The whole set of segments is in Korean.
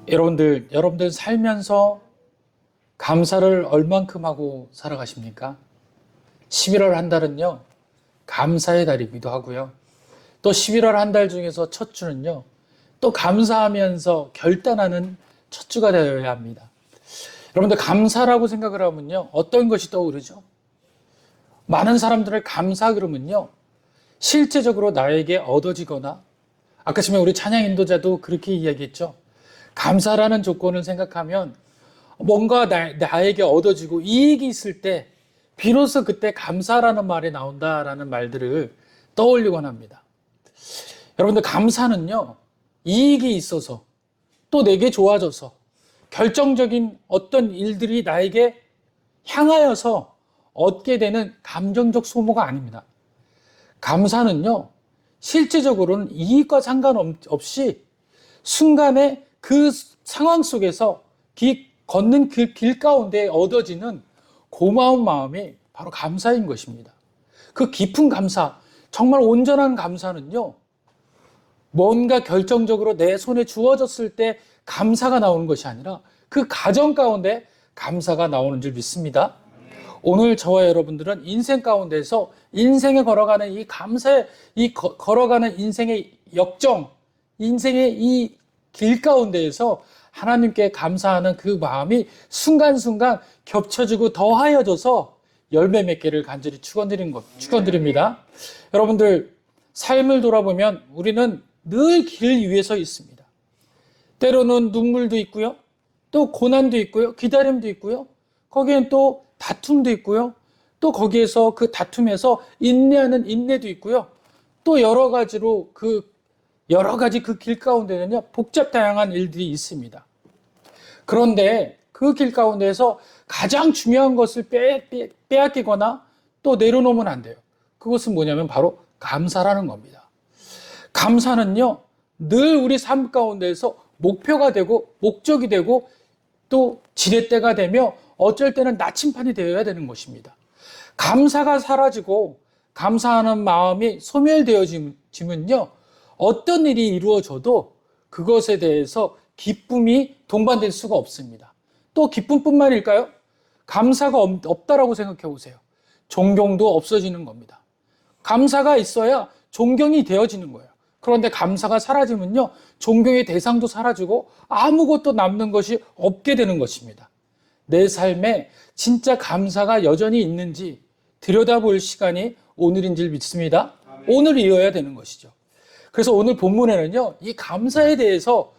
여러분들 살면서 감사를 얼만큼 하고 살아가십니까? 11월 한 달은요, 감사의 달이기도 하고요. 또 11월 한 달 중에서 첫 주는요, 또 감사하면서 결단하는 첫 주가 되어야 합니다. 여러분들 감사라고 생각을 하면요, 어떤 것이 떠오르죠? 많은 사람들을 감사 그러면요, 실제적으로 나에게 얻어지거나, 아까 전에 우리 찬양 인도자도 그렇게 이야기했죠. 감사라는 조건을 생각하면 뭔가 나에게 얻어지고 이익이 있을 때 비로소 그때 감사라는 말이 나온다라는 말들을 떠올리곤 합니다. 여러분들 감사는요, 이익이 있어서 또 내게 좋아져서 결정적인 어떤 일들이 나에게 향하여서 얻게 되는 감정적 소모가 아닙니다. 감사는요, 실제적으로는 이익과 상관없이 순간에 그 상황 속에서 걷는 그 길 가운데 얻어지는 고마운 마음이 바로 감사인 것입니다. 그 깊은 감사, 정말 온전한 감사는요, 뭔가 결정적으로 내 손에 주어졌을 때 감사가 나오는 것이 아니라 그 과정 가운데 감사가 나오는 줄 믿습니다. 오늘 저와 여러분들은 인생 가운데서 인생에 걸어가는 이 감사의 걸어가는 인생의 역정, 인생의 이 길 가운데에서 하나님께 감사하는 그 마음이 순간순간 겹쳐지고 더하여져서 열매 맺기를 간절히 축원드립니다. 여러분들 삶을 돌아보면 우리는 늘 길 위에 서 있습니다. 때로는 눈물도 있고요. 또 고난도 있고요. 기다림도 있고요. 거기엔 또 다툼도 있고요. 또 거기에서 그 다툼에서 인내하는 인내도 있고요. 또 여러 가지 그 길 가운데는요, 복잡 다양한 일들이 있습니다. 그런데 그 길 가운데에서 가장 중요한 것을 빼앗기거나 또 내려놓으면 안 돼요. 그것은 뭐냐면 바로 감사라는 겁니다. 감사는요, 늘 우리 삶 가운데에서 목표가 되고 목적이 되고 또 지렛대가 되며 어쩔 때는 나침판이 되어야 되는 것입니다. 감사가 사라지고 감사하는 마음이 소멸되어지면요, 어떤 일이 이루어져도 그것에 대해서 기쁨이 동반될 수가 없습니다. 또 기쁨뿐만일까요? 감사가 없다라고 생각해 보세요. 존경도 없어지는 겁니다. 감사가 있어야 존경이 되어지는 거예요. 그런데 감사가 사라지면요, 존경의 대상도 사라지고 아무것도 남는 것이 없게 되는 것입니다. 내 삶에 진짜 감사가 여전히 있는지 들여다볼 시간이 오늘인 줄 믿습니다. 오늘이어야 되는 것이죠. 그래서 오늘 본문에는요, 이 감사에 대해서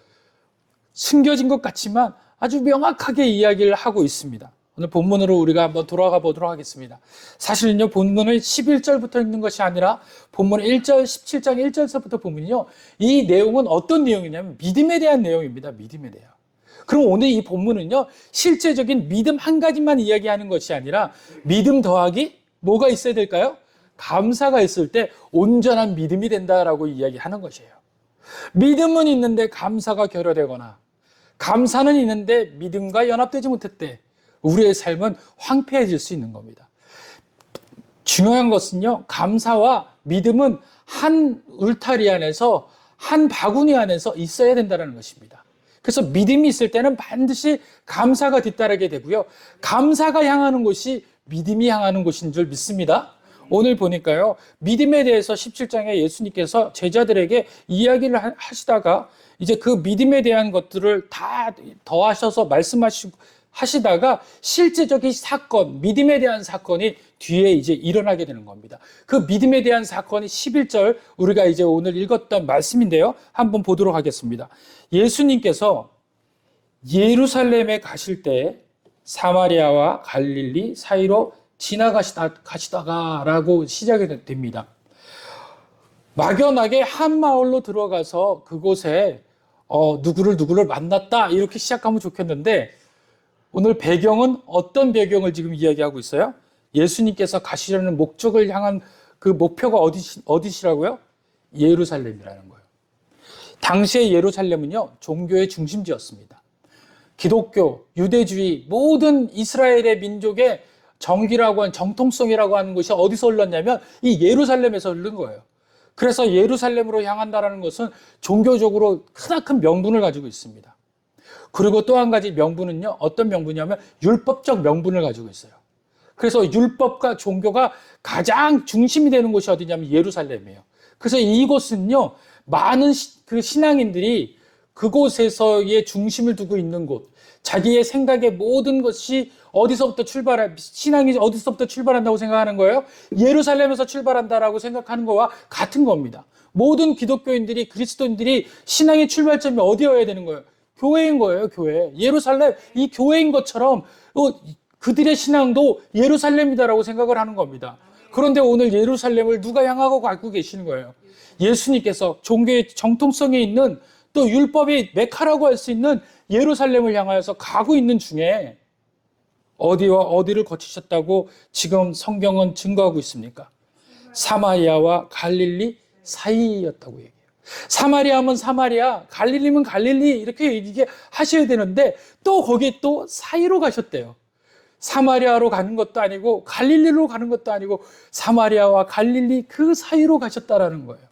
숨겨진 것 같지만 아주 명확하게 이야기를 하고 있습니다. 오늘 본문으로 우리가 한번 돌아가 보도록 하겠습니다. 사실은요, 본문은 11절부터 있는 것이 아니라 본문 1절, 17장 1절서부터 보면요, 이 내용은 어떤 내용이냐면 믿음에 대한 내용입니다. 믿음에 대한. 그럼 오늘 이 본문은요, 실제적인 믿음 한 가지만 이야기하는 것이 아니라 믿음 더하기 뭐가 있어야 될까요? 감사가 있을 때 온전한 믿음이 된다라고 이야기하는 것이에요. 믿음은 있는데 감사가 결여되거나 감사는 있는데 믿음과 연합되지 못했대. 우리의 삶은 황폐해질 수 있는 겁니다. 중요한 것은요, 감사와 믿음은 한 울타리 안에서, 한 바구니 안에서 있어야 된다는 것입니다. 그래서 믿음이 있을 때는 반드시 감사가 뒤따르게 되고요, 감사가 향하는 곳이 믿음이 향하는 곳인 줄 믿습니다. 오늘 보니까요, 믿음에 대해서 17장에 예수님께서 제자들에게 이야기를 하시다가 이제 그 믿음에 대한 것들을 다 더하셔서 말씀하시다가 실제적인 사건, 믿음에 대한 사건이 뒤에 이제 일어나게 되는 겁니다. 그 믿음에 대한 사건이 11절 우리가 이제 오늘 읽었던 말씀인데요. 한번 보도록 하겠습니다. 예수님께서 예루살렘에 가실 때 사마리아와 갈릴리 사이로 지나가시다가라고 시작이 됩니다. 막연하게 한 마을로 들어가서 그곳에 누구를 만났다 이렇게 시작하면 좋겠는데, 오늘 배경은 어떤 배경을 지금 이야기하고 있어요? 예수님께서 가시려는 목적을 향한 그 목표가 어디시라고요? 예루살렘이라는 거예요. 당시의 예루살렘은요, 종교의 중심지였습니다. 기독교, 유대주의, 모든 이스라엘의 민족의 정기라고 하는, 정통성이라고 하는 것이 어디서 흘렀냐면 이 예루살렘에서 흐른 거예요. 그래서 예루살렘으로 향한다는 것은 종교적으로 크나큰 명분을 가지고 있습니다. 그리고 또 한 가지 명분은요, 어떤 명분이냐면 율법적 명분을 가지고 있어요. 그래서 율법과 종교가 가장 중심이 되는 곳이 어디냐면 예루살렘이에요. 그래서 이곳은요, 많은 그 신앙인들이 그곳에서의 중심을 두고 있는 곳, 자기의 생각의 모든 것이 신앙이 어디서부터 출발한다고 생각하는 거예요? 예루살렘에서 출발한다라고 생각하는 거와 같은 겁니다. 모든 기독교인들이, 그리스도인들이 신앙의 출발점이 어디여야 되는 거예요? 교회인 거예요, 교회. 예루살렘, 이 교회인 것처럼 그들의 신앙도 예루살렘이다라고 생각을 하는 겁니다. 그런데 오늘 예루살렘을 누가 향하고 가고 계시는 거예요? 예수님께서 종교의 정통성에 있는 또 율법의 메카라고 할 수 있는 예루살렘을 향하여서 가고 있는 중에 어디와 어디를 거치셨다고 지금 성경은 증거하고 있습니까? 사마리아와 갈릴리 사이였다고 얘기해요. 사마리아면 사마리아, 갈릴리면 갈릴리 이렇게 얘기하셔야 되는데 또 거기에 또 사이로 가셨대요. 사마리아로 가는 것도 아니고 갈릴리로 가는 것도 아니고 사마리아와 갈릴리 그 사이로 가셨다라는 거예요.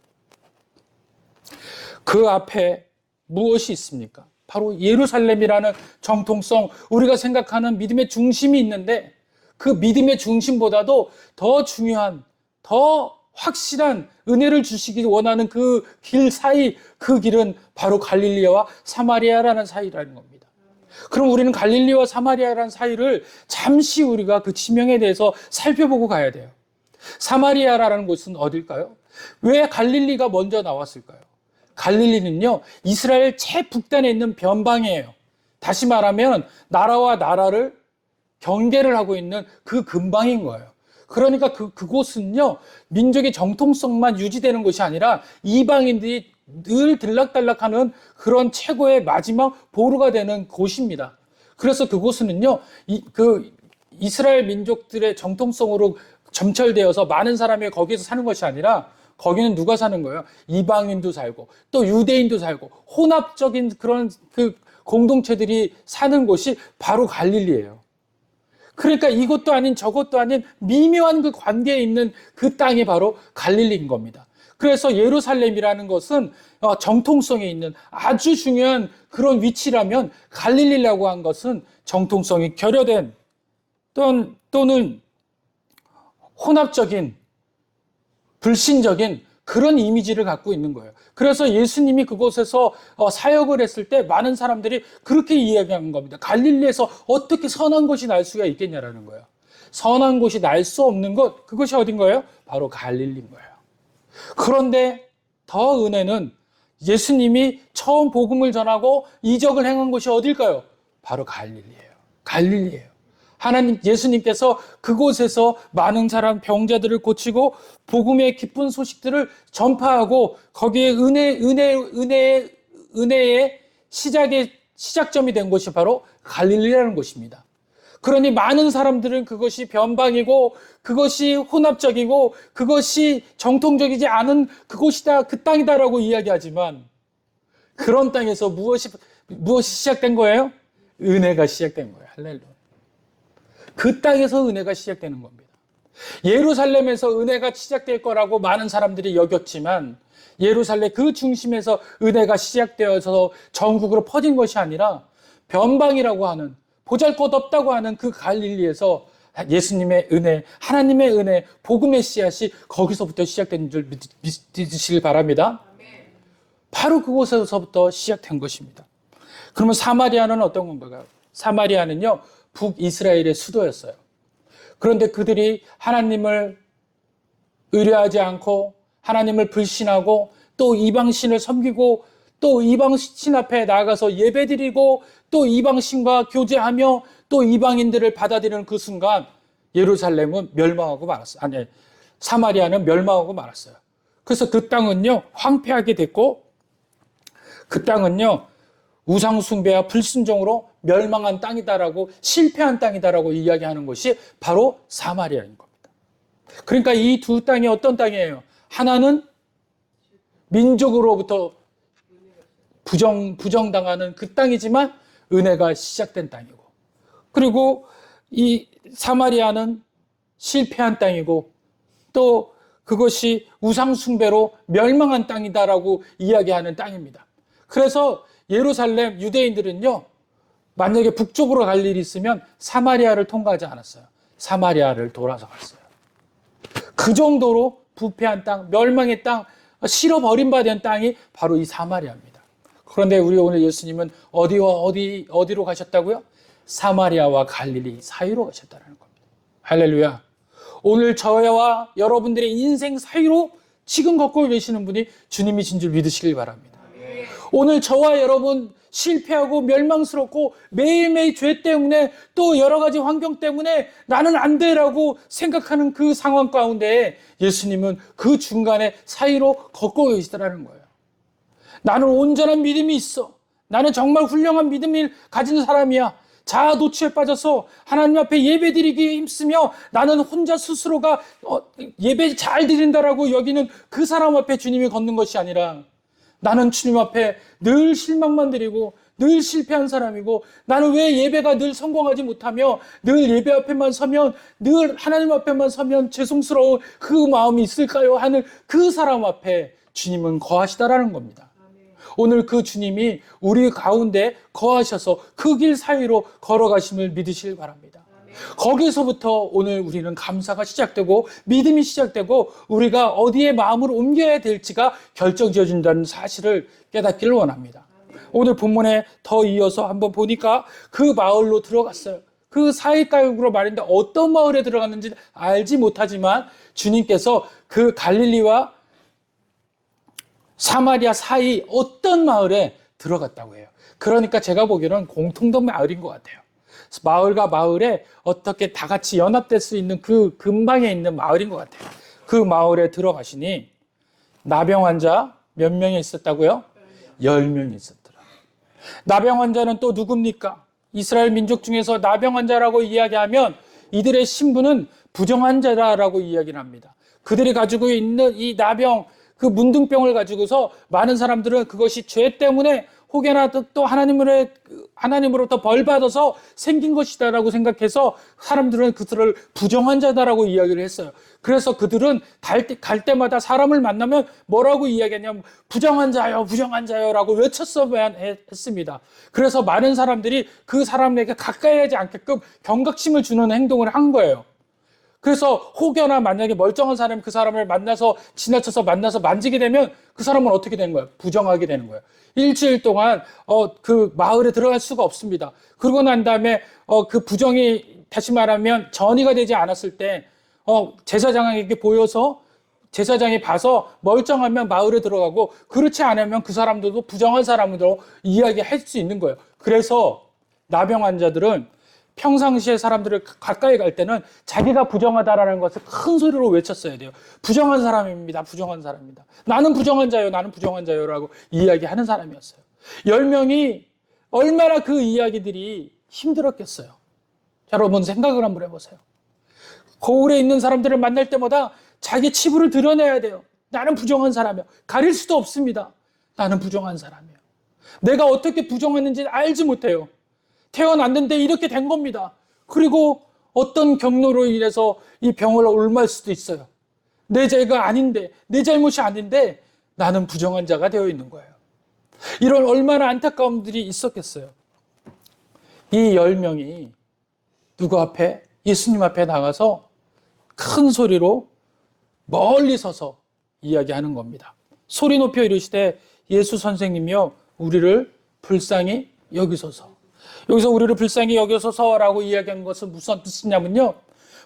그 앞에 무엇이 있습니까? 바로 예루살렘이라는 정통성, 우리가 생각하는 믿음의 중심이 있는데 그 믿음의 중심보다도 더 중요한, 더 확실한 은혜를 주시기 원하는 그 길 사이, 그 길은 바로 갈릴리와 사마리아라는 사이라는 겁니다. 그럼 우리는 갈릴리와 사마리아라는 사이를 잠시 우리가 그 지명에 대해서 살펴보고 가야 돼요. 사마리아라는 곳은 어딜까요? 왜 갈릴리가 먼저 나왔을까요? 갈릴리는요, 이스라엘 최북단에 있는 변방이에요. 다시 말하면 나라와 나라를 경계를 하고 있는 그 근방인 거예요. 그러니까 그곳은요, 민족의 정통성만 유지되는 곳이 아니라 이방인들이 늘 들락달락하는 그런 최고의 마지막 보루가 되는 곳입니다. 그래서 그곳은요, 이스라엘 민족들의 정통성으로 점철되어서 많은 사람이 거기에서 사는 것이 아니라 거기는 누가 사는 거예요? 이방인도 살고 또 유대인도 살고 혼합적인 그런 그 공동체들이 사는 곳이 바로 갈릴리예요. 그러니까 이것도 아닌 저것도 아닌 미묘한 그 관계에 있는 그 땅이 바로 갈릴리인 겁니다. 그래서 예루살렘이라는 것은 정통성이 있는 아주 중요한 그런 위치라면 갈릴리라고 한 것은 정통성이 결여된 또는 혼합적인 불신적인 그런 이미지를 갖고 있는 거예요. 그래서 예수님이 그곳에서 사역을 했을 때 많은 사람들이 그렇게 이야기한 겁니다. 갈릴리에서 어떻게 선한 곳이 날 수가 있겠냐라는 거예요. 선한 곳이 날 수 없는 것, 그것이 어딘 거예요? 바로 갈릴리인 거예요. 그런데 더 은혜는 예수님이 처음 복음을 전하고 이적을 행한 곳이 어딜까요? 바로 갈릴리예요. 갈릴리예요. 예수님께서 그곳에서 많은 사람 병자들을 고치고 복음의 기쁜 소식들을 전파하고 거기에 은혜의 시작점이 된 곳이 바로 갈릴리라는 곳입니다. 그러니 많은 사람들은 그것이 변방이고 그것이 혼합적이고 그것이 정통적이지 않은 그곳이다, 그 땅이다라고 이야기하지만 그런 땅에서 무엇이 시작된 거예요? 은혜가 시작된 거예요. 할렐루야. 그 땅에서 은혜가 시작되는 겁니다. 예루살렘에서 은혜가 시작될 거라고 많은 사람들이 여겼지만 예루살렘 그 중심에서 은혜가 시작되어서 전국으로 퍼진 것이 아니라 변방이라고 하는 보잘것없다고 하는 그 갈릴리에서 예수님의 은혜, 하나님의 은혜, 복음의 씨앗이 거기서부터 시작된 줄 믿으시길 바랍니다. 바로 그곳에서부터 시작된 것입니다. 그러면 사마리아는 어떤 건가요? 사마리아는요, 북이스라엘의 수도였어요. 그런데 그들이 하나님을 의뢰하지 않고 하나님을 불신하고 또 이방신을 섬기고 또 이방신 앞에 나가서 예배드리고 또 이방신과 교제하며 또 이방인들을 받아들이는 그 순간 예루살렘은 멸망하고 말았어요. 아니, 사마리아는 멸망하고 말았어요. 그래서 그 땅은요, 황폐하게 됐고 그 땅은요, 우상숭배와 불순종으로 멸망한 땅이다라고, 실패한 땅이다라고 이야기하는 것이 바로 사마리아인 겁니다. 그러니까 이 두 땅이 어떤 땅이에요? 하나는 민족으로부터 부정당하는 그 땅이지만 은혜가 시작된 땅이고, 그리고 이 사마리아는 실패한 땅이고 또 그것이 우상숭배로 멸망한 땅이다라고 이야기하는 땅입니다. 그래서 예루살렘 유대인들은요, 만약에 북쪽으로 갈 일이 있으면 사마리아를 통과하지 않았어요. 사마리아를 돌아서 갔어요. 그 정도로 부패한 땅, 멸망의 땅, 실어 버림받은 땅이 바로 이 사마리아입니다. 그런데 우리 오늘 예수님은 어디로 가셨다고요? 사마리아와 갈릴리 사이로 가셨다는 겁니다. 할렐루야. 오늘 저와 여러분들의 인생 사이로 지금 걷고 계시는 분이 주님이신 줄 믿으시길 바랍니다. 오늘 저와 여러분 실패하고 멸망스럽고 매일매일 죄 때문에 또 여러 가지 환경 때문에 나는 안 돼라고 생각하는 그 상황 가운데 예수님은 그 중간에 사이로 걷고 계시더라는 거예요. 나는 온전한 믿음이 있어. 나는 정말 훌륭한 믿음을 가진 사람이야. 자아 도취에 빠져서 하나님 앞에 예배드리기에 힘쓰며 나는 혼자 스스로가 예배 잘 드린다라고 여기는 그 사람 앞에 주님이 걷는 것이 아니라 나는 주님 앞에 늘 실망만 드리고 늘 실패한 사람이고 나는 왜 예배가 늘 성공하지 못하며 늘 예배 앞에만 서면 늘 하나님 앞에만 서면 죄송스러운 그 마음이 있을까요? 하는 그 사람 앞에 주님은 거하시다라는 겁니다. 오늘 그 주님이 우리 가운데 거하셔서 그 길 사이로 걸어가심을 믿으시길 바랍니다. 거기서부터 오늘 우리는 감사가 시작되고 믿음이 시작되고 우리가 어디에 마음을 옮겨야 될지가 결정지어진다는 사실을 깨닫기를 원합니다. 오늘 본문에 더 이어서 한번 보니까 그 마을로 들어갔어요. 그 사이가역으로 말인데 어떤 마을에 들어갔는지 알지 못하지만 주님께서 그 갈릴리와 사마리아 사이 어떤 마을에 들어갔다고 해요. 그러니까 제가 보기에는 공통된 마을인 것 같아요. 마을과 마을에 어떻게 다 같이 연합될 수 있는 그 근방에 있는 마을인 것 같아요. 그 마을에 들어가시니 나병 환자 몇 명이 있었다고요? 10명이 있었더라. 나병 환자는 또 누굽니까? 이스라엘 민족 중에서 나병 환자라고 이야기하면 이들의 신분은 부정한 자라고 이야기를 합니다. 그들이 가지고 있는 이 나병, 그 문둥병을 가지고서 많은 사람들은 그것이 죄 때문에 혹여나 또 하나님으로부터 벌 받아서 생긴 것이다라고 생각해서 사람들은 그들을 부정한 자다라고 이야기를 했어요. 그래서 그들은 갈 때마다 사람을 만나면 뭐라고 이야기했냐면 부정한 자요라고 외쳤어야 했습니다. 그래서 많은 사람들이 그 사람에게 가까이 하지 않게끔 경각심을 주는 행동을 한 거예요. 그래서 혹여나 만약에 멀쩡한 사람이 그 사람을 지나쳐서 만나서 만지게 되면 그 사람은 어떻게 되는 거예요? 부정하게 되는 거예요. 일주일 동안 그 마을에 들어갈 수가 없습니다. 그러고 난 다음에 그 부정이 다시 말하면 전이가 되지 않았을 때 제사장에게 보여서 제사장이 봐서 멀쩡하면 마을에 들어가고 그렇지 않으면 그 사람들도 부정한 사람으로 이야기할 수 있는 거예요. 그래서 나병 환자들은 평상시에 사람들을 가까이 갈 때는 자기가 부정하다라는 것을 큰 소리로 외쳤어야 돼요. 부정한 사람입니다. 부정한 사람입니다. 나는 부정한 자요라고 이야기하는 사람이었어요. 10명이 얼마나 그 이야기들이 힘들었겠어요. 여러분 생각을 한번 해보세요. 거울에 있는 사람들을 만날 때마다 자기 치부를 드러내야 돼요. 나는 부정한 사람이야. 가릴 수도 없습니다. 나는 부정한 사람이야. 내가 어떻게 부정했는지 알지 못해요. 태어났는데 이렇게 된 겁니다. 그리고 어떤 경로로 인해서 이 병을 옮을 수도 있어요. 내 죄가 아닌데, 내 잘못이 아닌데 나는 부정한 자가 되어 있는 거예요. 이런 얼마나 안타까움들이 있었겠어요. 이 10명이 누구 앞에? 예수님 앞에 나가서 큰 소리로 멀리 서서 이야기하는 겁니다. 소리 높여 이르시되 예수 선생님이여 우리를 불쌍히 여기소서. 여기서 우리를 불쌍히 여기소서라고 이야기하는 것은 무슨 뜻이냐면요.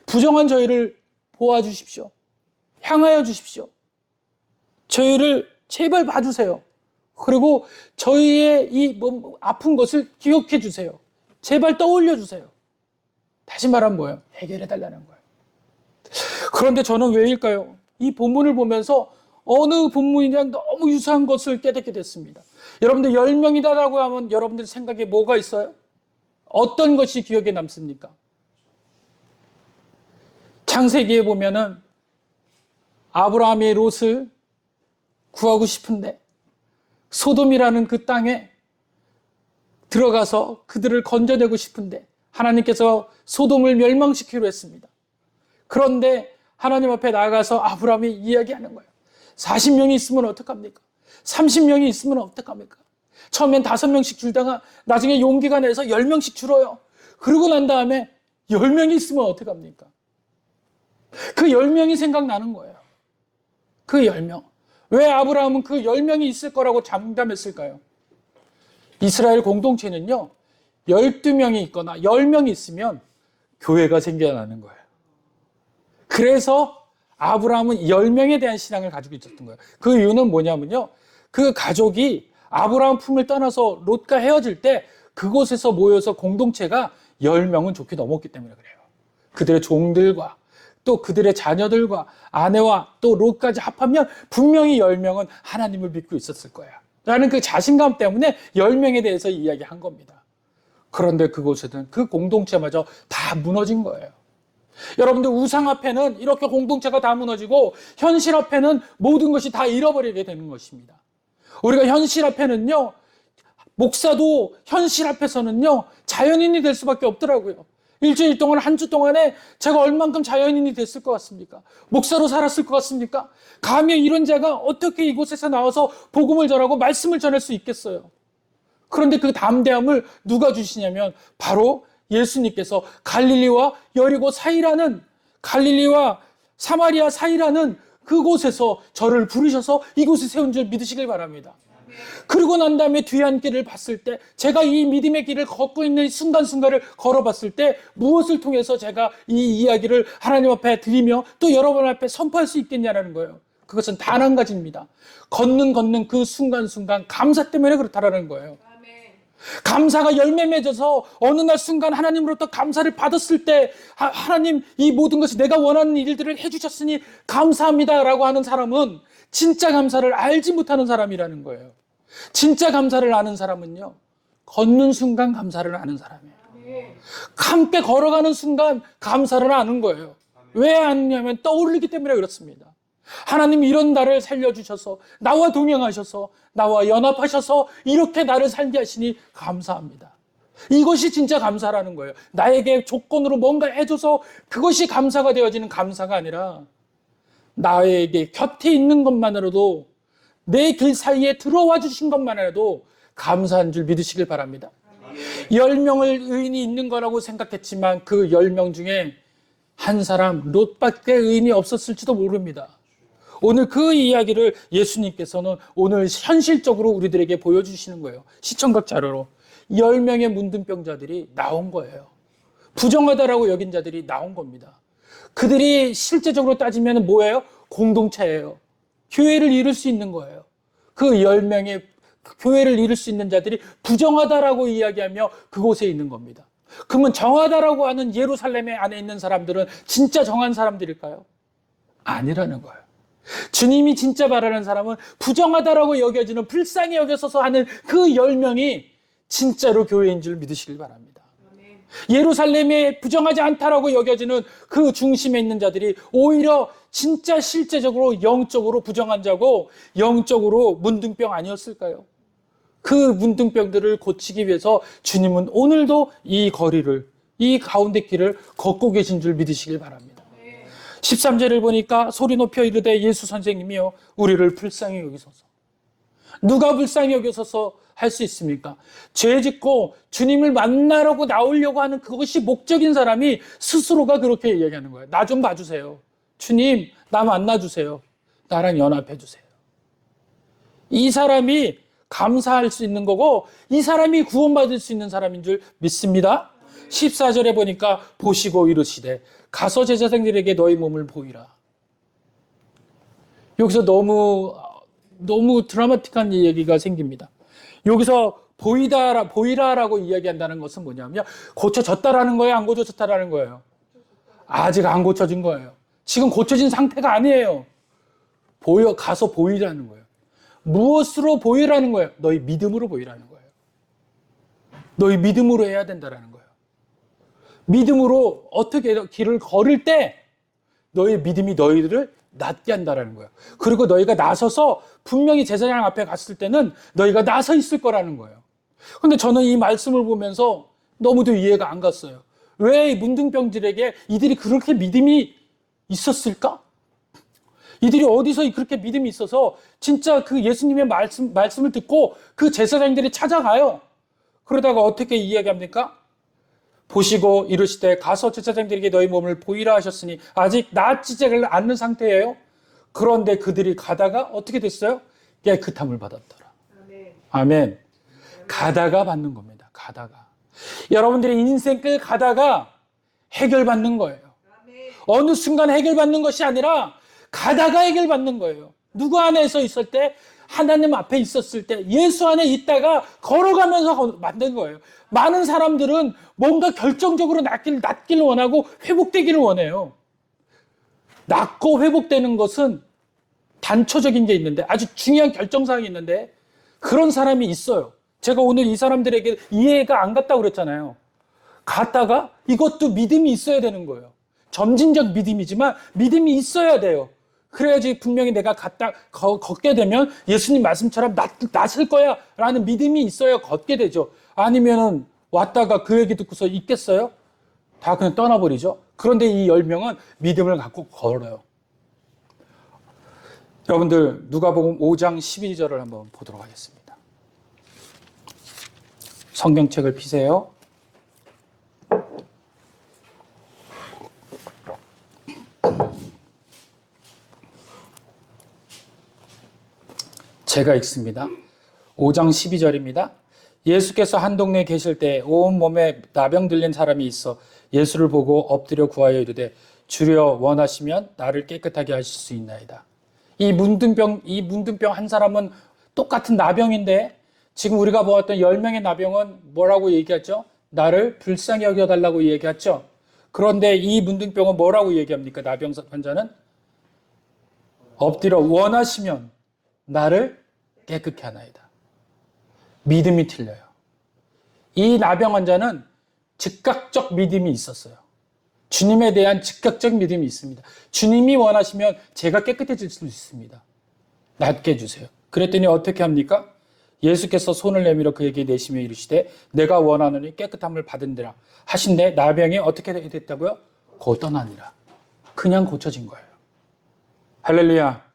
부정한 저희를 보아주십시오. 향하여 주십시오. 저희를 제발 봐주세요. 그리고 저희의 이 아픈 것을 기억해 주세요. 제발 떠올려 주세요. 다시 말하면 뭐예요? 해결해 달라는 거예요. 그런데 저는 왜일까요? 이 본문을 보면서 어느 본문이랑 너무 유사한 것을 깨닫게 됐습니다. 여러분들 10명이다라고 하면 여러분들 생각에 뭐가 있어요? 어떤 것이 기억에 남습니까? 창세기에 보면은 아브라함이 롯을 구하고 싶은데 소돔이라는 그 땅에 들어가서 그들을 건져내고 싶은데 하나님께서 소돔을 멸망시키기로 했습니다. 그런데 하나님 앞에 나가서 아브라함이 이야기하는 거예요. 40명이 있으면 어떡합니까? 30명이 있으면 어떡합니까? 처음엔 5명씩 줄다가 나중에 용기가 내서 10명씩 줄어요. 그러고 난 다음에 10명이 있으면 어떡합니까? 그 10명이 생각나는 거예요. 그 10명. 왜 아브라함은 그 10명이 있을 거라고 장담했을까요? 이스라엘 공동체는요, 12명이 있거나 10명이 있으면 교회가 생겨나는 거예요. 그래서 아브라함은 10명에 대한 신앙을 가지고 있었던 거예요. 그 이유는 뭐냐면요, 그 가족이 아브라함 품을 떠나서 롯과 헤어질 때 그곳에서 모여서 공동체가 10명은 좋게 넘었기 때문에 그래요. 그들의 종들과 또 그들의 자녀들과 아내와 또 롯까지 합하면 분명히 10명은 하나님을 믿고 있었을 거야 라는 그 자신감 때문에 10명에 대해서 이야기한 겁니다. 그런데 그곳에는 그 공동체마저 다 무너진 거예요. 여러분들, 우상 앞에는 이렇게 공동체가 다 무너지고 현실 앞에는 모든 것이 다 잃어버리게 되는 것입니다. 우리가 현실 앞에는요, 목사도 현실 앞에서는요, 자연인이 될 수밖에 없더라고요. 일주일 동안, 한 주 동안에 제가 얼만큼 자연인이 됐을 것 같습니까? 목사로 살았을 것 같습니까? 감히 이런 자가 어떻게 이곳에서 나와서 복음을 전하고 말씀을 전할 수 있겠어요? 그런데 그 담대함을 누가 주시냐면 바로 예수님께서 갈릴리와 여리고 사이라는, 갈릴리와 사마리아 사이라는 그곳에서 저를 부르셔서 이곳에 세운 줄 믿으시길 바랍니다. 그러고 난 다음에 뒤에 한 길을 봤을 때, 제가 이 믿음의 길을 걷고 있는 순간순간을 걸어봤을 때 무엇을 통해서 제가 이 이야기를 하나님 앞에 드리며 또 여러분 앞에 선포할 수 있겠냐라는 거예요. 그것은 단 한 가지입니다. 걷는 그 순간순간 감사 때문에 그렇다라는 거예요. 감사가 열매 맺어서 어느 날 순간 하나님으로부터 감사를 받았을 때, 하나님, 이 모든 것이 내가 원하는 일들을 해주셨으니 감사합니다라고 하는 사람은 진짜 감사를 알지 못하는 사람이라는 거예요. 진짜 감사를 아는 사람은요, 걷는 순간 감사를 아는 사람이에요. 함께 걸어가는 순간 감사를 아는 거예요. 왜 아느냐면 떠오르기 때문에 그렇습니다. 하나님이 이런 나를 살려주셔서, 나와 동행하셔서, 나와 연합하셔서 이렇게 나를 살게 하시니 감사합니다. 이것이 진짜 감사라는 거예요. 나에게 조건으로 뭔가 해줘서 그것이 감사가 되어지는 감사가 아니라, 나에게 곁에 있는 것만으로도, 내 길 사이에 들어와 주신 것만으로도 감사한 줄 믿으시길 바랍니다. 10명을 의인이 있는 거라고 생각했지만 그 10명 중에 한 사람, 롯밖에 의인이 없었을지도 모릅니다. 오늘 그 이야기를 예수님께서는 오늘 현실적으로 우리들에게 보여주시는 거예요. 시청각 자료로 10명의 문둥병자들이 나온 거예요. 부정하다라고 여긴 자들이 나온 겁니다. 그들이 실제적으로 따지면 뭐예요? 공동체예요. 교회를 이룰 수 있는 거예요. 그 10명의 교회를 이룰 수 있는 자들이 부정하다라고 이야기하며 그곳에 있는 겁니다. 그러면 정하다라고 하는 예루살렘 안에 있는 사람들은 진짜 정한 사람들일까요? 아니라는 거예요. 주님이 진짜 바라는 사람은 부정하다라고 여겨지는, 불쌍히 여겨서서 하는 그 10명이 진짜로 교회인 줄 믿으시길 바랍니다. 예루살렘에 부정하지 않다라고 여겨지는 그 중심에 있는 자들이 오히려 진짜 실제적으로 영적으로 부정한 자고 영적으로 문둥병 아니었을까요? 그 문둥병들을 고치기 위해서 주님은 오늘도 이 거리를, 이 가운데 길을 걷고 계신 줄 믿으시길 바랍니다. 13절을 보니까 소리 높여 이르되 예수 선생님이여 우리를 불쌍히 여기소서. 누가 불쌍히 여기소서 할 수 있습니까? 죄 짓고 주님을 만나려고 나오려고 하는 그것이 목적인 사람이 스스로가 그렇게 얘기하는 거예요. 나 좀 봐주세요. 주님, 나 만나주세요. 나랑 연합해주세요. 이 사람이 감사할 수 있는 거고 이 사람이 구원받을 수 있는 사람인 줄 믿습니다. 14절에 보니까 보시고 이르시되 가서 제자생들에게 너희 몸을 보이라. 여기서 너무 드라마틱한 얘기가 생깁니다. 여기서 보이라라고 이야기한다는 것은 뭐냐면 고쳐졌다라는 거예요? 안 고쳐졌다라는 거예요? 아직 안 고쳐진 거예요. 지금 고쳐진 상태가 아니에요. 가서 보이라는 거예요. 무엇으로 보이라는 거예요? 너희 믿음으로 보이라는 거예요. 너희 믿음으로 해야 된다라는 거예요. 믿음으로 어떻게 길을 걸을 때 너희 믿음이 너희들을 낫게 한다라는 거예요. 그리고 너희가 나서서 분명히 제사장 앞에 갔을 때는 너희가 나서 있을 거라는 거예요. 근데 저는 이 말씀을 보면서 너무도 이해가 안 갔어요. 왜 문둥병들에게 이들이 그렇게 믿음이 있었을까? 이들이 어디서 그렇게 믿음이 있어서 진짜 그 예수님의 말씀을 듣고 그 제사장들이 찾아가요. 그러다가 어떻게 이야기합니까? 보시고 이르시되 가서 제사장들에게 너희 몸을 보이라 하셨으니 아직 낫지를 않는 상태예요. 그런데 그들이 가다가 어떻게 됐어요? 깨끗함을 받았더라. 아멘. 가다가 받는 겁니다. 가다가. 여러분들의 인생길 가다가 해결받는 거예요. 어느 순간 해결받는 것이 아니라 가다가 해결받는 거예요. 누구 안에서 있을 때? 하나님 앞에 있었을 때, 예수 안에 있다가 걸어가면서 만든 거예요. 많은 사람들은 뭔가 결정적으로 낫기를 원하고 회복되기를 원해요. 낫고 회복되는 것은 단초적인 게 있는데, 아주 중요한 결정사항이 있는데 그런 사람이 있어요. 제가 오늘 이 사람들에게 이해가 안 갔다고 그랬잖아요. 갔다가 이것도 믿음이 있어야 되는 거예요. 점진적 믿음이지만 믿음이 있어야 돼요. 그래야지 분명히 내가 걷게 되면 예수님 말씀처럼 낫을 거야 라는 믿음이 있어야 걷게 되죠. 아니면은 왔다가 그 얘기 듣고서 있겠어요? 다 그냥 떠나버리죠. 그런데 이 10명은 믿음을 갖고 걸어요. 여러분들 누가복음 5장 12절을 한번 보도록 하겠습니다. 성경책을 피세요. 제가 읽습니다. 5장 12절입니다. 예수께서 한 동네에 계실 때 온 몸에 나병 들린 사람이 있어 예수를 보고 엎드려 구하여 이르되 주여 원하시면 나를 깨끗하게 하실 수 있나이다. 이 문둥병 한 사람은 똑같은 나병인데 지금 우리가 보았던 10명의 나병은 뭐라고 얘기했죠? 나를 불쌍히 여겨달라고 얘기했죠. 그런데 이 문둥병은 뭐라고 얘기합니까? 나병 환자는 엎드려 원하시면 나를 깨끗게 하나이다. 믿음이 틀려요. 이 나병 환자는 즉각적 믿음이 있었어요. 주님에 대한 즉각적 믿음이 있습니다. 주님이 원하시면 제가 깨끗해질 수 있습니다. 낫게 해주세요. 그랬더니 어떻게 합니까? 예수께서 손을 내밀어 그에게 내시며 이르시되 내가 원하노니 깨끗함을 받은대라 하신데 나병이 어떻게 됐다고요? 곧 떠나니라. 그냥 고쳐진 거예요. 할렐루야.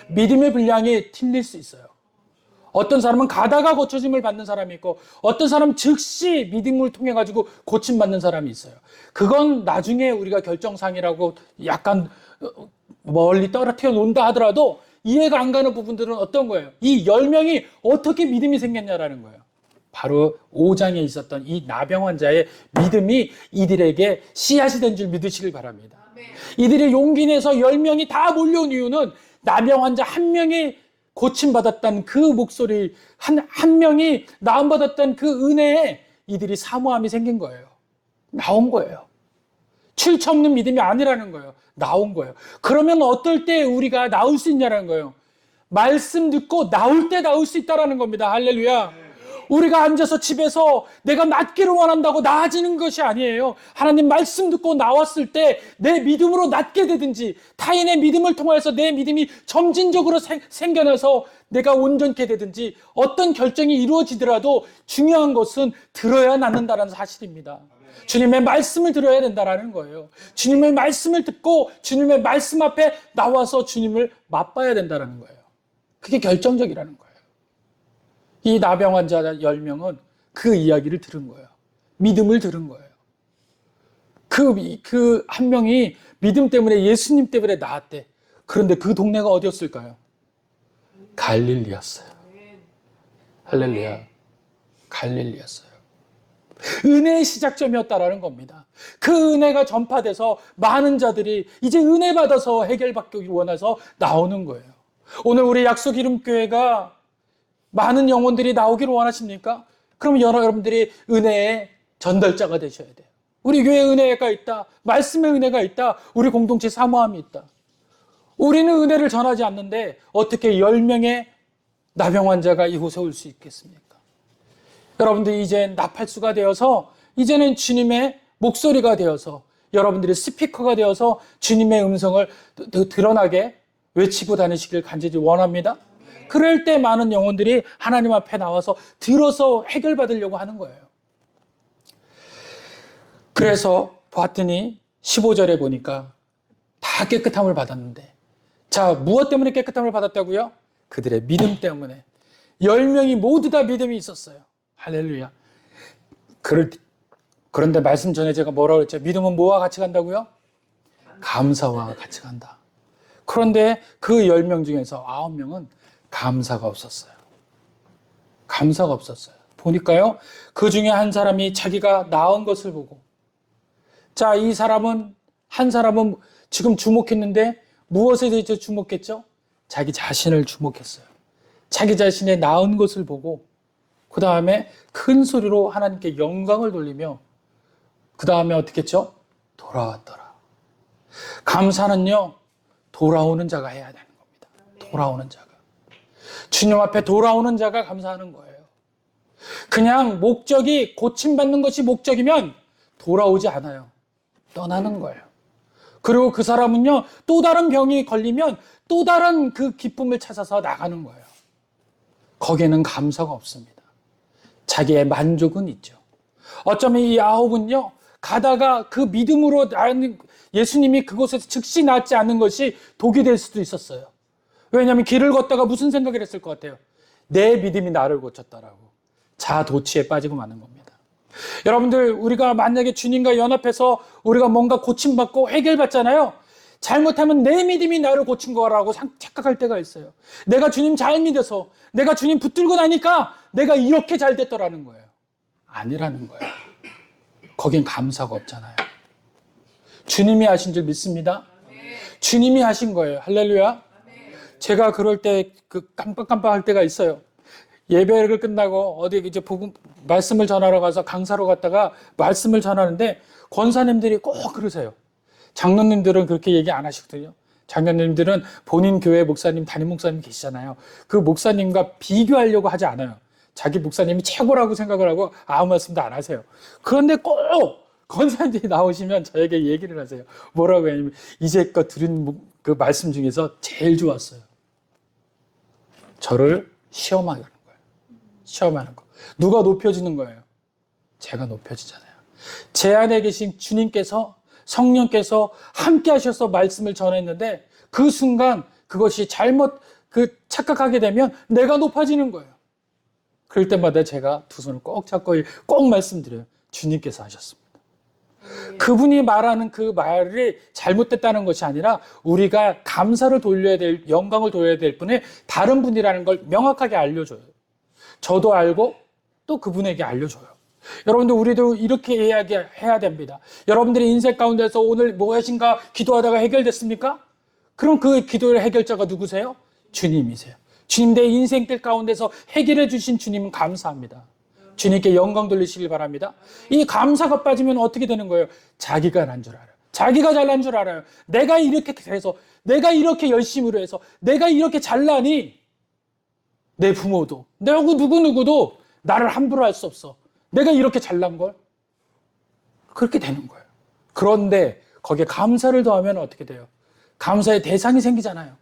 믿음의 분량이 틀릴 수 있어요. 어떤 사람은 가다가 고쳐짐을 받는 사람이 있고 어떤 사람은 즉시 믿음을 통해 가지고 고침받는 사람이 있어요. 그건 나중에 우리가 결정상이라고 약간 멀리 떨어뜨려 놓는다 하더라도 이해가 안 가는 부분들은 어떤 거예요? 이 10명이 어떻게 믿음이 생겼냐라는 거예요. 바로 5장에 있었던 이 나병 환자의 믿음이 이들에게 씨앗이 된 줄 믿으시길 바랍니다. 이들의 용기 내서 10명이 다 몰려온 이유는 나병 환자 한 명이 고침받았던 그 목소리, 한 명이 나음받았던 그 은혜에 이들이 사모함이 생긴 거예요. 나온 거예요. 출처 없는 믿음이 아니라는 거예요. 나온 거예요. 그러면 어떨 때 우리가 나올 수 있냐는 거예요. 말씀 듣고 나올 때 나올 수 있다는 겁니다. 할렐루야. 우리가 앉아서 집에서 내가 낫기를 원한다고 나아지는 것이 아니에요. 하나님 말씀 듣고 나왔을 때 내 믿음으로 낫게 되든지 타인의 믿음을 통해서 내 믿음이 점진적으로 생겨나서 내가 온전케 되든지 어떤 결정이 이루어지더라도 중요한 것은 들어야 낫는다는 사실입니다. 주님의 말씀을 들어야 된다는 거예요. 주님의 말씀을 듣고 주님의 말씀 앞에 나와서 주님을 맛봐야 된다는 거예요. 그게 결정적이라는 거예요. 이 나병 환자 10명은 그 이야기를 들은 거예요. 믿음을 들은 거예요. 그 한 명이 믿음 때문에 예수님 때문에 나았대. 그런데 그 동네가 어디였을까요? 갈릴리였어요. 할렐루야. 갈릴리였어요. 은혜의 시작점이었다라는 겁니다. 그 은혜가 전파돼서 많은 자들이 이제 은혜 받아서 해결받기 원해서 나오는 거예요. 오늘 우리 약속 이름교회가 많은 영혼들이 나오기를 원하십니까? 그럼 여러분들이 은혜의 전달자가 되셔야 돼요. 우리 교회에 은혜가 있다. 말씀의 은혜가 있다. 우리 공동체 사모함이 있다. 우리는 은혜를 전하지 않는데 어떻게 10명의 나병 환자가 이곳에 올 수 있겠습니까? 여러분들이 이제 나팔수가 되어서 이제는 주님의 목소리가 되어서 여러분들이 스피커가 되어서 주님의 음성을 드러나게 외치고 다니시길 간절히 원합니다. 그럴 때 많은 영혼들이 하나님 앞에 나와서 들어서 해결받으려고 하는 거예요. 그래서 봤더니 15절에 보니까 다 깨끗함을 받았는데 자, 무엇 때문에 깨끗함을 받았다고요? 그들의 믿음 때문에. 10명이 모두 다 믿음이 있었어요. 할렐루야. 그런데 말씀 전에 제가 뭐라고 했죠? 믿음은 뭐와 같이 간다고요? 감사와 같이 간다. 그런데 그 10명 중에서 9명은 감사가 없었어요. 감사가 없었어요. 보니까요, 그 중에 한 사람이 자기가 낳은 것을 보고, 자, 한 사람은 지금 주목했는데 무엇에 대해서 주목했죠? 자기 자신을 주목했어요. 자기 자신의 낳은 것을 보고, 그 다음에 큰 소리로 하나님께 영광을 돌리며, 그 다음에 어떻게 했죠? 돌아왔더라. 감사는요, 돌아오는 자가 해야 되는 겁니다. 돌아오는 자가. 주님 앞에 돌아오는 자가 감사하는 거예요. 그냥 목적이 고침받는 것이 목적이면 돌아오지 않아요. 떠나는 거예요. 그리고 그 사람은요, 또 다른 병이 걸리면 또 다른 그 기쁨을 찾아서 나가는 거예요. 거기에는 감사가 없습니다. 자기의 만족은 있죠. 어쩌면 이 9은요, 가다가 그 믿음으로 예수님이 그곳에서 즉시 낫지 않는 것이 독이 될 수도 있었어요. 왜냐하면 길을 걷다가 무슨 생각을 했을 것 같아요? 내 믿음이 나를 고쳤다라고. 자도취에 빠지고 마는 겁니다. 여러분들, 우리가 만약에 주님과 연합해서 우리가 뭔가 고침받고 해결받잖아요. 잘못하면 내 믿음이 나를 고친 거라고 착각할 때가 있어요. 내가 주님 잘 믿어서, 내가 주님 붙들고 나니까 내가 이렇게 잘 됐더라는 거예요. 아니라는 거예요. 거긴 감사가 없잖아요. 주님이 하신 줄 믿습니다. 주님이 하신 거예요. 할렐루야. 제가 그럴 때 깜빡깜빡할 때가 있어요. 예배를 끝나고 어디 이제 말씀을 전하러 가서 강사로 갔다가 말씀을 전하는데 권사님들이 꼭 그러세요. 장로님들은 그렇게 얘기 안 하시거든요. 장로님들은 본인 교회 목사님, 담임 목사님 계시잖아요. 그 목사님과 비교하려고 하지 않아요. 자기 목사님이 최고라고 생각을 하고 아무 말씀도 안 하세요. 그런데 꼭 권사님들이 나오시면 저에게 얘기를 하세요. 뭐라고 하냐면, 이제껏 들은 그 말씀 중에서 제일 좋았어요. 저를 시험하는 거예요. 시험하는 거. 누가 높여주는 거예요? 제가 높여지잖아요. 제 안에 계신 주님께서, 성령께서 함께 하셔서 말씀을 전했는데 그 순간 그것이 착각하게 되면 내가 높아지는 거예요. 그럴 때마다 제가 두 손을 꼭 잡고 꼭 말씀드려요. 주님께서 하셨습니다. 그분이 말하는 그 말이 잘못됐다는 것이 아니라 우리가 감사를 돌려야 될, 영광을 돌려야 될 분이 다른 분이라는 걸 명확하게 알려줘요. 저도 알고 또 그분에게 알려줘요. 여러분들, 우리도 이렇게 해야 됩니다. 여러분들의 인생 가운데서 오늘 무엇인가 기도하다가 해결됐습니까? 그럼 그 기도의 해결자가 누구세요? 주님이세요. 주님, 내 인생길 가운데서 해결해 주신 주님은 감사합니다. 주님께 영광 돌리시길 바랍니다. 이 감사가 빠지면 어떻게 되는 거예요? 자기가 난 줄 알아요. 자기가 잘난 줄 알아요. 내가 이렇게 해서, 내가 이렇게 열심으로 해서, 내가 이렇게 잘나니 내 부모도, 누구누구도 나를 함부로 할 수 없어. 내가 이렇게 잘난 걸? 그렇게 되는 거예요. 그런데 거기에 감사를 더하면 어떻게 돼요? 감사의 대상이 생기잖아요.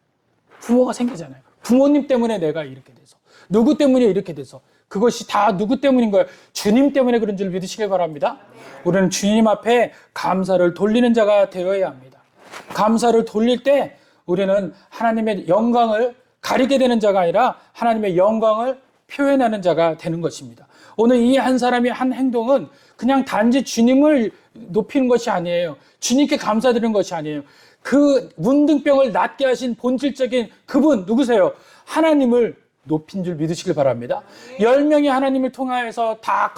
부모가 생기잖아요. 부모님 때문에 내가 이렇게 돼서, 누구 때문에 이렇게 돼서, 그것이 다 누구 때문인 거예요? 주님 때문에 그런 줄 믿으시길 바랍니다. 우리는 주님 앞에 감사를 돌리는 자가 되어야 합니다. 감사를 돌릴 때 우리는 하나님의 영광을 가리게 되는 자가 아니라 하나님의 영광을 표현하는 자가 되는 것입니다. 오늘 이 한 사람의 한 행동은 그냥 단지 주님을 높이는 것이 아니에요. 주님께 감사드리는 것이 아니에요. 그 문둥병을 낫게 하신 본질적인 그분 누구세요? 하나님을 높인 줄 믿으시길 바랍니다. 10명이 하나님을 통하여서 다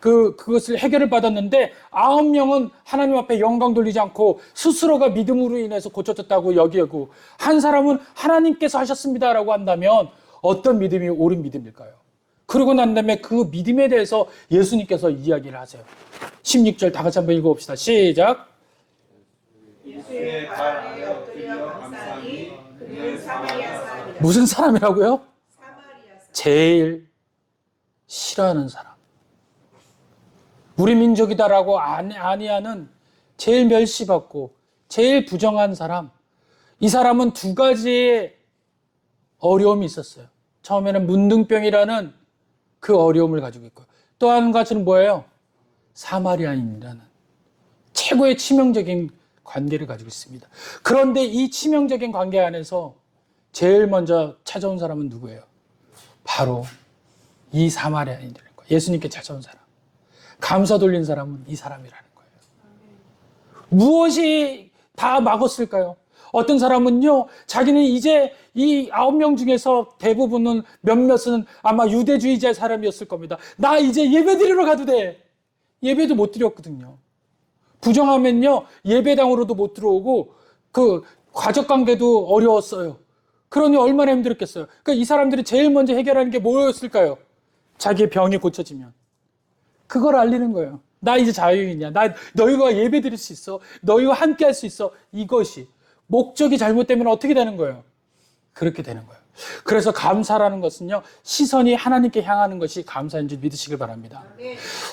그것을 해결을 받았는데 9명은 하나님 앞에 영광 돌리지 않고 스스로가 믿음으로 인해서 고쳐졌다고 여기고, 한 사람은 하나님께서 하셨습니다라고 한다면 어떤 믿음이 옳은 믿음일까요? 그러고 난 다음에 그 믿음에 대해서 예수님께서 이야기를 하세요. 16절 다 같이 한번 읽어봅시다. 시작. 무슨 사람이라고요? 제일 싫어하는 사람. 우리 민족이다라고 아니하는, 제일 멸시받고 제일 부정한 사람. 이 사람은 두 가지의 어려움이 있었어요. 처음에는 문둥병이라는 그 어려움을 가지고 있고, 또 한 가지는 뭐예요? 사마리아인이라는 최고의 치명적인 관계를 가지고 있습니다. 그런데 이 치명적인 관계 안에서 제일 먼저 찾아온 사람은 누구예요? 바로 이 사마리아인들인 거예요. 예수님께 찾아온 사람. 감사 돌린 사람은 이 사람이라는 거예요. 무엇이 다 막았을까요? 어떤 사람은요, 자기는 이제 이 9명 중에서 대부분은 몇몇은 아마 유대주의자 사람이었을 겁니다. 나 이제 예배 드리러 가도 돼. 예배도 못 드렸거든요. 부정하면요, 예배당으로도 못 들어오고, 그 가족 관계도 어려웠어요. 그러니 얼마나 힘들었겠어요. 그러니까 이 사람들이 제일 먼저 해결하는 게 뭐였을까요? 자기의 병이 고쳐지면. 그걸 알리는 거예요. 나 이제 자유인이야. 너희가 예배 드릴 수 있어. 너희와 함께 할 수 있어. 이것이. 목적이 잘못되면 어떻게 되는 거예요? 그렇게 되는 거예요. 그래서 감사라는 것은요, 시선이 하나님께 향하는 것이 감사인 줄 믿으시길 바랍니다.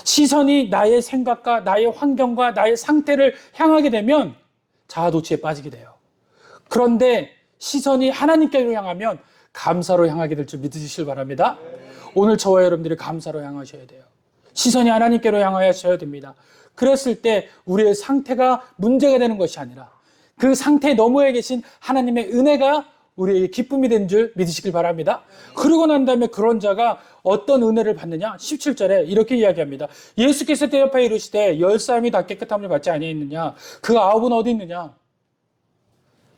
시선이 나의 생각과 나의 환경과 나의 상태를 향하게 되면 자아도취에 빠지게 돼요. 그런데 시선이 하나님께로 향하면 감사로 향하게 될 줄 믿으시길 바랍니다. 오늘 저와 여러분들이 감사로 향하셔야 돼요. 시선이 하나님께로 향하셔야 됩니다. 그랬을 때 우리의 상태가 문제가 되는 것이 아니라 그 상태 너머에 계신 하나님의 은혜가 우리에게 기쁨이 된 줄 믿으시길 바랍니다. 그러고 난 다음에 그런 자가 어떤 은혜를 받느냐? 17절에 이렇게 이야기합니다. 예수께서 대답하여 이르시되 10사람이 다 깨끗함을 받지 아니했느냐? 그 9은 어디 있느냐?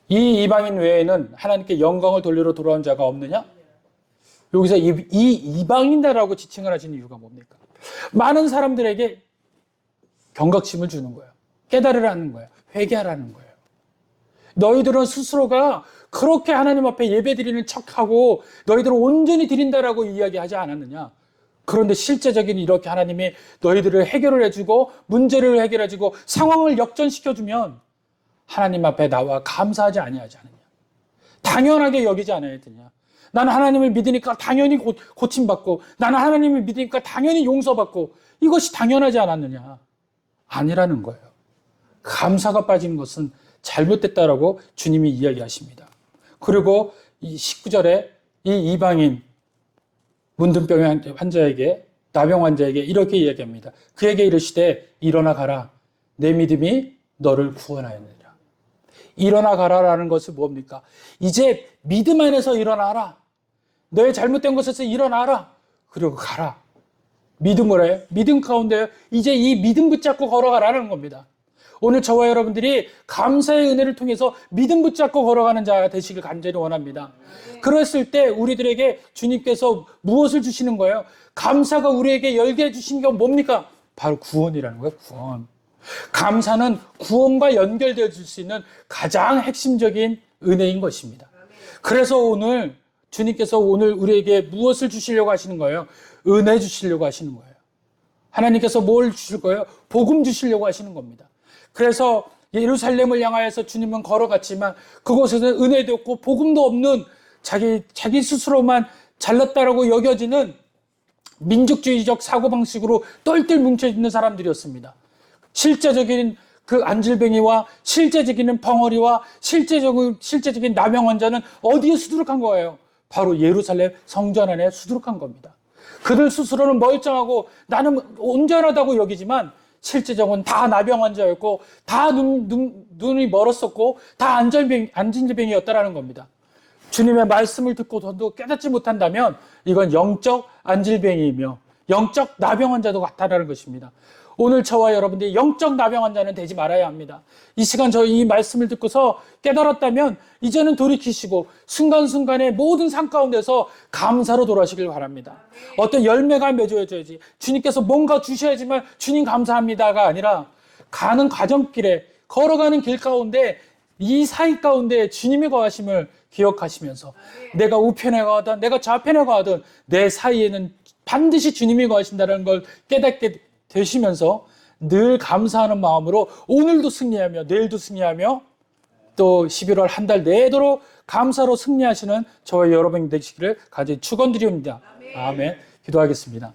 이 이방인 외에는 하나님께 영광을 돌리러 돌아온 자가 없느냐? 여기서 이 이방인이라고 지칭을 하시는 이유가 뭡니까? 많은 사람들에게 경각심을 주는 거예요. 깨달으라는 거예요. 회개하라는 거예요. 너희들은 스스로가 그렇게 하나님 앞에 예배드리는 척하고 너희들은 온전히 드린다라고 이야기하지 않았느냐? 그런데 실제적인 이렇게 하나님이 너희들을 해결을 해주고 문제를 해결해주고 상황을 역전시켜주면 하나님 앞에 나와 감사하지 아니하지 않느냐? 당연하게 여기지 않아야 되냐? 나는 하나님을 믿으니까 당연히 고침받고 나는 하나님을 믿으니까 당연히 용서받고 이것이 당연하지 않았느냐? 아니라는 거예요. 감사가 빠진 것은 잘못됐다라고 주님이 이야기하십니다. 그리고 이 19절에 이 이방인 문둥병 환자에게 나병 환자에게 이렇게 이야기합니다. 그에게 이르시되 일어나 가라. 내 믿음이 너를 구원하였느니라. 일어나 가라라는 것은 뭡니까? 이제 믿음 안에서 일어나라. 너의 잘못된 것에서 일어나라. 그리고 가라. 믿음을 해. 믿음 가운데 이제 이 믿음 붙잡고 걸어가라는 겁니다. 오늘 저와 여러분들이 감사의 은혜를 통해서 믿음 붙잡고 걸어가는 자 되시길 간절히 원합니다. 그랬을 때 우리들에게 주님께서 무엇을 주시는 거예요? 감사가 우리에게 열게 해주신 게 뭡니까? 바로 구원이라는 거예요. 구원. 감사는 구원과 연결되어 줄 수 있는 가장 핵심적인 은혜인 것입니다. 그래서 오늘 주님께서 오늘 우리에게 무엇을 주시려고 하시는 거예요? 은혜 주시려고 하시는 거예요. 하나님께서 뭘 주실 거예요? 복음 주시려고 하시는 겁니다. 그래서 예루살렘을 향하여서 주님은 걸어갔지만 그곳에는 은혜도 없고 복음도 없는 자기 스스로만 잘났다라고 여겨지는 민족주의적 사고방식으로 똘똘 뭉쳐있는 사람들이었습니다. 실제적인 그 안질뱅이와 실제적인 벙어리와 실제적인 나병 환자는 어디에 수두룩한 거예요? 바로 예루살렘 성전 안에 수두룩한 겁니다. 그들 스스로는 멀쩡하고 나는 온전하다고 여기지만 실제적으로는 다 나병 환자였고 다 눈이 멀었었고 다 안진질병이었다라는 겁니다. 주님의 말씀을 듣고도 깨닫지 못한다면 이건 영적 안질병이며 영적 나병 환자도 같다라는 것입니다. 오늘 저와 여러분들이 영적 나병 환자는 되지 말아야 합니다. 이 시간 저희 이 말씀을 듣고서 깨달았다면 이제는 돌이키시고 순간순간의 모든 삶 가운데서 감사로 돌아가시길 바랍니다. 어떤 열매가 맺어져야지 주님께서 뭔가 주셔야지만 주님 감사합니다가 아니라 가는 과정길에 걸어가는 길 가운데 이 사이 가운데 주님의 거하심을 기억하시면서 내가 우편에 가든 내가 좌편에 가든 내 사이에는 반드시 주님이 거하신다는 걸 깨닫게 되시면서 늘 감사하는 마음으로 오늘도 승리하며 내일도 승리하며 또 11월 한 달 내도록 감사로 승리하시는 저와 여러분 되시기를 간절히 축원드립니다. 아멘. 기도하겠습니다.